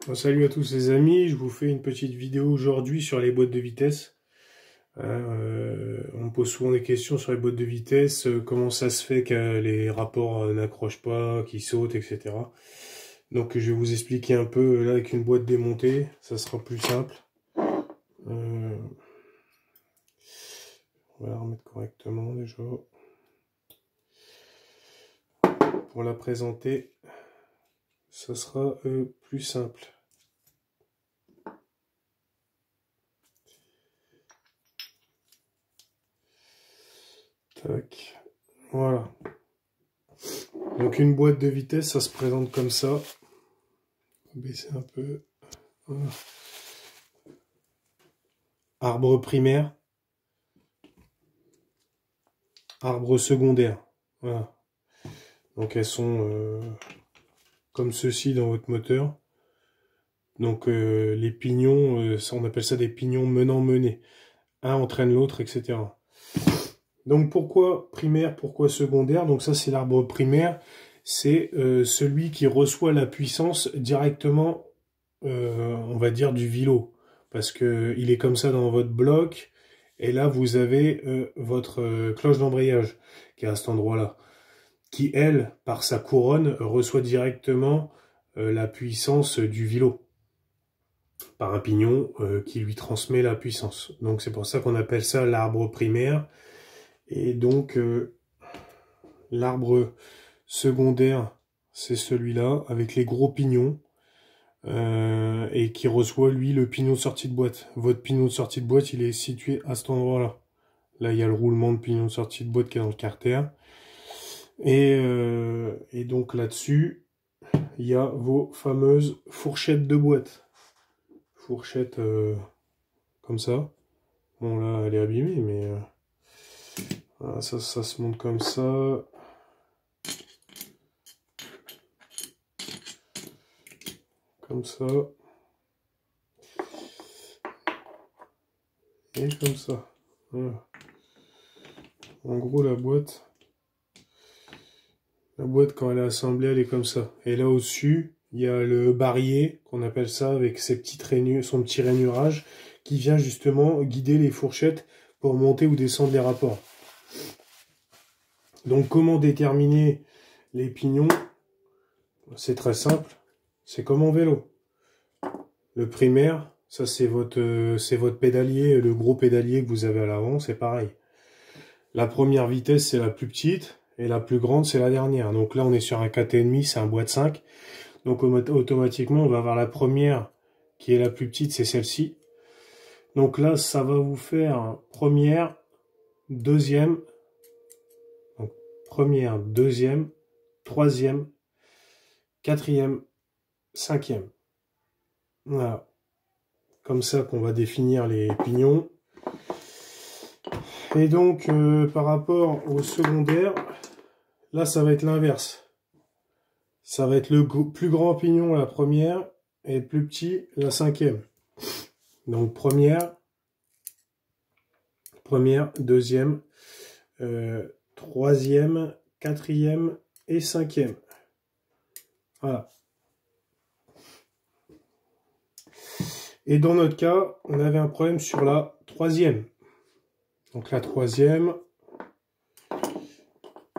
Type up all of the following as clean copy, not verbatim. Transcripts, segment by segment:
Bon, salut à tous les amis, je vous fais une petite vidéo aujourd'hui sur les boîtes de vitesse. On me pose souvent des questions sur les boîtes de vitesse, comment ça se fait que les rapports n'accrochent pas, qu'ils sautent, etc. Donc je vais vous expliquer un peu là avec une boîte démontée, ça sera plus simple. On va la remettre correctement déjà. Pour la présenter, ça sera plus simple. Tac. Voilà. Donc une boîte de vitesse, ça se présente comme ça. On va baisser un peu. Voilà. Arbre primaire. Arbre secondaire. Voilà. Donc elles sont comme ceci dans votre moteur. Donc les pignons, on appelle ça des pignons menant-menés. Un entraîne l'autre, etc. Donc pourquoi primaire, pourquoi secondaire? Donc ça c'est l'arbre primaire. C'est celui qui reçoit la puissance directement, on va dire, du vilo. Parce que il est comme ça dans votre bloc. Et là, vous avez votre cloche d'embrayage qui est à cet endroit-là, qui, elle, par sa couronne, reçoit directement la puissance du vilo, par un pignon qui lui transmet la puissance. Donc c'est pour ça qu'on appelle ça l'arbre primaire. Et donc l'arbre secondaire, c'est celui-là, avec les gros pignons, et qui reçoit, lui, le pignon de sortie de boîte. Votre pignon de sortie de boîte, il est situé à cet endroit-là. Là, il y a le roulement de pignon de sortie de boîte qui est dans le carter. Et donc là-dessus, il y a vos fameuses fourchettes de boîte. Fourchette comme ça. Bon, là, elle est abîmée, mais voilà, ça se monte comme ça. Comme ça. Et comme ça. Voilà. En gros, la boîte, quand elle est assemblée, elle est comme ça. Et là, au-dessus, il y a le barillet, qu'on appelle ça, avec ses petites son petit rainurage, qui vient justement guider les fourchettes pour monter ou descendre les rapports. Donc, comment déterminer les pignons? C'est très simple. C'est comme en vélo. Le primaire, ça c'est votre pédalier, le gros pédalier que vous avez à l'avant, c'est pareil. La première vitesse, c'est la plus petite, et la plus grande, c'est la dernière. Donc là, on est sur un 4,5, c'est un boîte 5. Donc automatiquement, on va avoir la première, qui est la plus petite, c'est celle-ci. Donc là, ça va vous faire première, deuxième, donc première, deuxième, troisième, quatrième, cinquième. Voilà. Comme ça qu'on va définir les pignons. Et donc, par rapport au secondaire, là, ça va être l'inverse. Ça va être le plus grand pignon, la première, et le plus petit, la cinquième. Donc, première, deuxième, troisième, quatrième et cinquième. Voilà. Et dans notre cas, on avait un problème sur la troisième. Donc la troisième,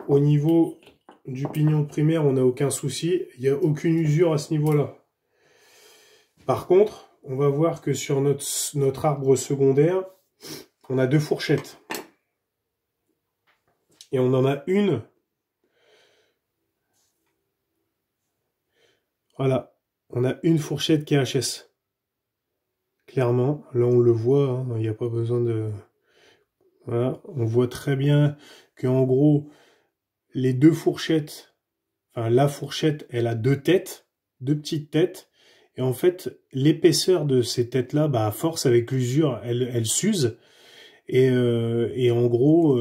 au niveau du pignon de primaire, on n'a aucun souci. Il n'y a aucune usure à ce niveau-là. Par contre, on va voir que sur notre arbre secondaire, on a deux fourchettes. Et on en a une. Voilà. On a une fourchette qui est HS. Clairement, là on le voit, hein, il n'y a pas besoin de... Voilà, on voit très bien qu'en gros, les deux fourchettes, enfin la fourchette, elle a deux têtes, deux petites têtes, et en fait, l'épaisseur de ces têtes-là, bah, à force avec l'usure, elle s'use, et en gros,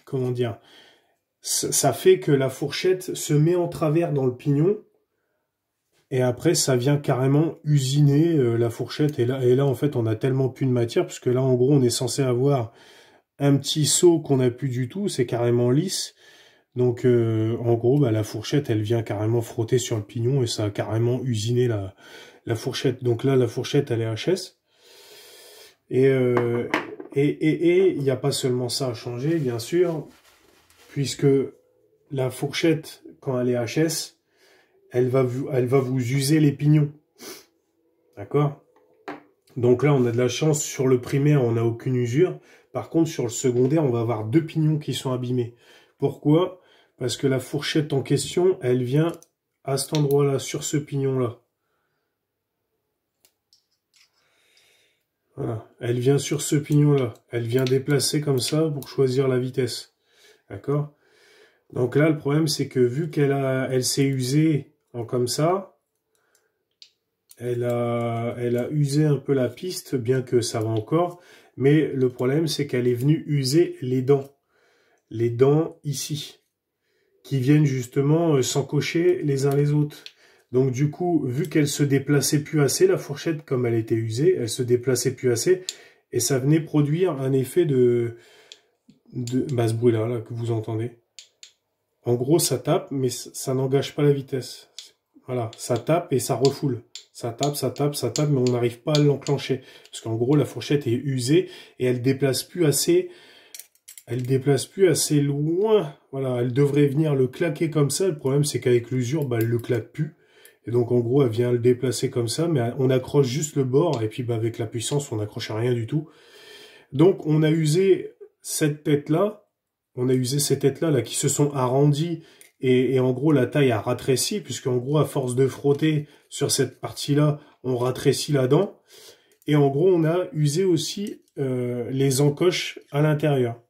comment dire, ça fait que la fourchette se met en travers dans le pignon, et après, ça vient carrément usiner la fourchette, et là, en fait, on a tellement plus de matière, parce que là, en gros, on est censé avoir un petit saut qu'on n'a plus du tout, c'est carrément lisse. Donc en gros, bah, la fourchette, elle vient carrément frotter sur le pignon et ça a carrément usiné la fourchette. Donc là, la fourchette, elle est HS. Et il n'y a pas seulement ça à changer, bien sûr, puisque la fourchette, quand elle est HS, elle va vous user les pignons. D'accord? Donc là, on a de la chance, sur le primaire, on n'a aucune usure. Par contre, sur le secondaire, on va avoir 2 pignons qui sont abîmés. Pourquoi? Parce que la fourchette en question, elle vient à cet endroit-là, sur ce pignon-là. Voilà, elle vient sur ce pignon-là. Elle vient déplacer comme ça pour choisir la vitesse. D'accord? Donc là, le problème, c'est que vu elle s'est usée en comme ça, elle a usé un peu la piste, bien que ça va encore. Mais le problème, c'est qu'elle est venue user les dents. Les dents ici, qui viennent justement s'encocher les uns les autres. Donc du coup, vu qu'elle se déplaçait plus assez, la fourchette, comme elle était usée, elle se déplaçait plus assez, et ça venait produire un effet ce bruit-là, là, que vous entendez. En gros, ça tape, mais ça n'engage pas la vitesse. Voilà, ça tape et ça refoule. Ça tape, ça tape, ça tape, mais on n'arrive pas à l'enclencher. Parce qu'en gros, la fourchette est usée et elle déplace plus assez loin. Voilà, elle devrait venir le claquer comme ça. Le problème, c'est qu'avec l'usure, elle le claque plus. Et donc, en gros, elle vient le déplacer comme ça, mais on accroche juste le bord. Et puis, avec la puissance, on n'accroche à rien du tout. Donc, on a usé cette tête-là. On a usé ces têtes-là là, qui se sont arrondies. Et en gros, la taille a rétréci, puisqu'en gros, à force de frotter sur cette partie-là, on rétrécit la dent. Et en gros, on a usé aussi les encoches à l'intérieur.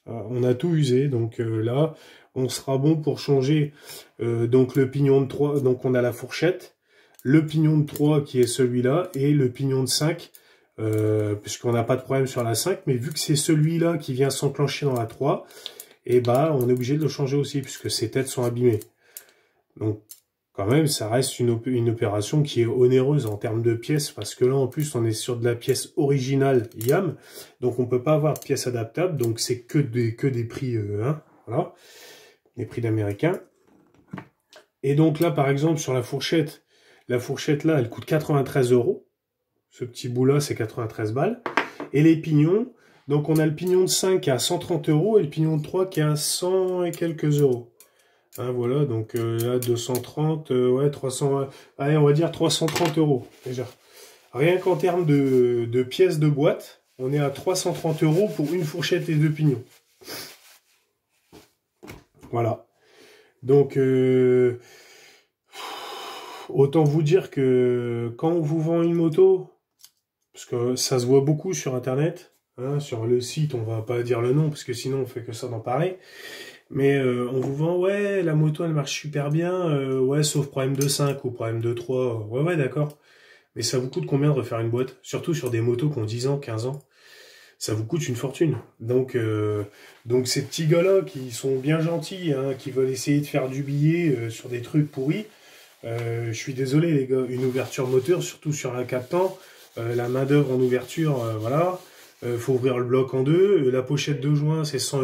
On a tout usé, donc là, on sera bon pour changer donc le pignon de 3, donc on a la fourchette, le pignon de 3 qui est celui-là, et le pignon de 5, puisqu'on n'a pas de problème sur la 5, mais vu que c'est celui-là qui vient s'enclencher dans la 3, et on est obligé de le changer aussi, puisque ces têtes sont abîmées. Donc, quand même, ça reste une opération qui est onéreuse en termes de pièces, parce que là, en plus, on est sur de la pièce originale YAM, donc on peut pas avoir de pièces adaptables, donc c'est que des prix, voilà, des prix d'américains. Et donc là, par exemple, sur la fourchette là, elle coûte 93 €. Ce petit bout-là, c'est 93 balles. Et les pignons, donc on a le pignon de 5 qui est à 130 € et le pignon de 3 qui est à 100 et quelques euros. Hein, voilà, donc là, 230, ouais, 300, allez, on va dire 330 € déjà. Rien qu'en termes de pièces de boîte, on est à 330 € pour une fourchette et 2 pignons. Voilà. Donc, autant vous dire que quand on vous vend une moto, parce que ça se voit beaucoup sur Internet, hein, sur le site, on va pas dire le nom, parce que sinon on fait que ça d'en parler. Mais on vous vend, ouais, la moto, elle marche super bien, ouais, sauf problème de 5 ou problème de 3. Ouais, d'accord. Mais ça vous coûte combien de refaire une boîte? Surtout sur des motos qui ont 10 ans, 15 ans. Ça vous coûte une fortune. Donc ces petits gars-là qui sont bien gentils, hein, qui veulent essayer de faire du billet sur des trucs pourris, je suis désolé, les gars. Une ouverture moteur, surtout sur un captant, la main-d'œuvre en ouverture, voilà. Faut ouvrir le bloc en deux, la pochette de joint c'est 100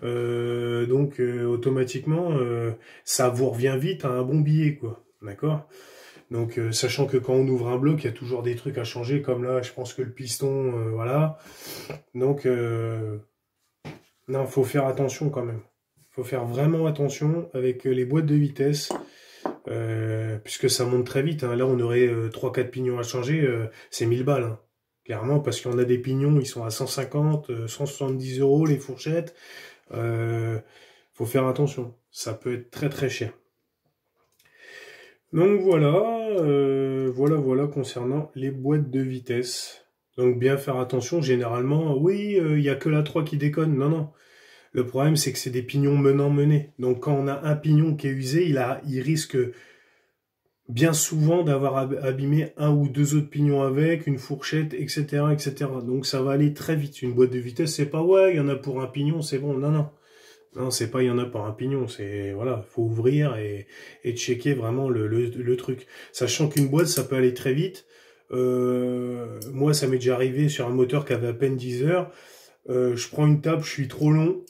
€, donc automatiquement ça vous revient vite à un bon billet, quoi, d'accord? Donc sachant que quand on ouvre un bloc, il y a toujours des trucs à changer, comme là je pense que le piston, voilà, donc non, faut faire attention quand même, faut faire vraiment attention avec les boîtes de vitesse, puisque ça monte très vite, hein. Là on aurait 3-4 pignons à changer, c'est 1000 balles, hein. Clairement, parce qu'on a des pignons, ils sont à 150, 170 € les fourchettes. Faut faire attention. Ça peut être très très cher. Donc voilà, voilà concernant les boîtes de vitesse. Donc bien faire attention, généralement, oui, il n'y a que la 3 qui déconne. Non, non. Le problème, c'est que c'est des pignons menant-menés. Donc quand on a un pignon qui est usé, il risque bien souvent d'avoir abîmé un ou deux autres pignons avec, une fourchette, etc., etc. Donc ça va aller très vite. Une boîte de vitesse, c'est pas ouais, il y en a pour un pignon, c'est bon. Non, non. Non, c'est pas il y en a pour un pignon. C'est voilà, faut ouvrir et checker vraiment le truc. Sachant qu'une boîte, ça peut aller très vite. Moi, ça m'est déjà arrivé sur un moteur qui avait à peine 10 heures. Je prends une table, je suis trop long.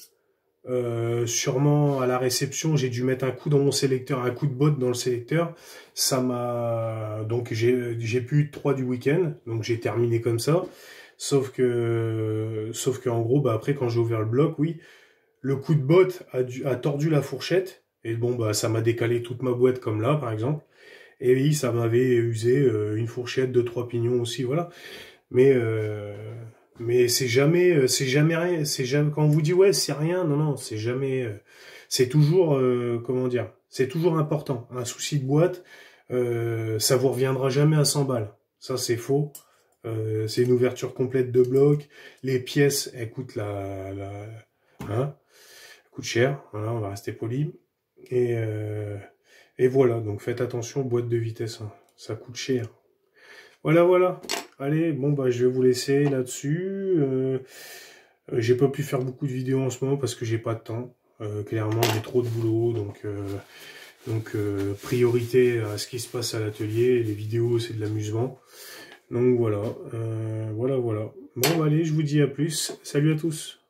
Sûrement à la réception, j'ai dû mettre un coup dans mon sélecteur, un coup de botte dans le sélecteur. Ça m'a donc j'ai pu eu 3 du week-end, donc j'ai terminé comme ça. Sauf que en gros, bah après quand j'ai ouvert le bloc, oui, le coup de botte a tordu la fourchette et bon bah ça m'a décalé toute ma boîte comme là par exemple. Et oui, ça m'avait usé une fourchette de 3 pignons aussi, voilà. Mais c'est jamais rien, c'est jamais, quand on vous dit ouais, c'est rien, non, non, c'est jamais, c'est toujours, comment dire, c'est toujours important. Un souci de boîte, ça vous reviendra jamais à 100 balles. Ça, c'est faux. C'est une ouverture complète de bloc. Les pièces, elles coûtent hein, elles coûtent cher. Voilà, on va rester poli. Et voilà, donc faites attention aux boîtes de vitesse, hein. Ça coûte cher. Voilà, voilà. Allez, bon, bah, je vais vous laisser là-dessus. J'ai pas pu faire beaucoup de vidéos en ce moment parce que j'ai pas de temps. Clairement, j'ai trop de boulot, donc priorité à ce qui se passe à l'atelier. Les vidéos, c'est de l'amusement. Donc voilà, voilà, voilà. Bon, bah, allez, je vous dis à plus. Salut à tous.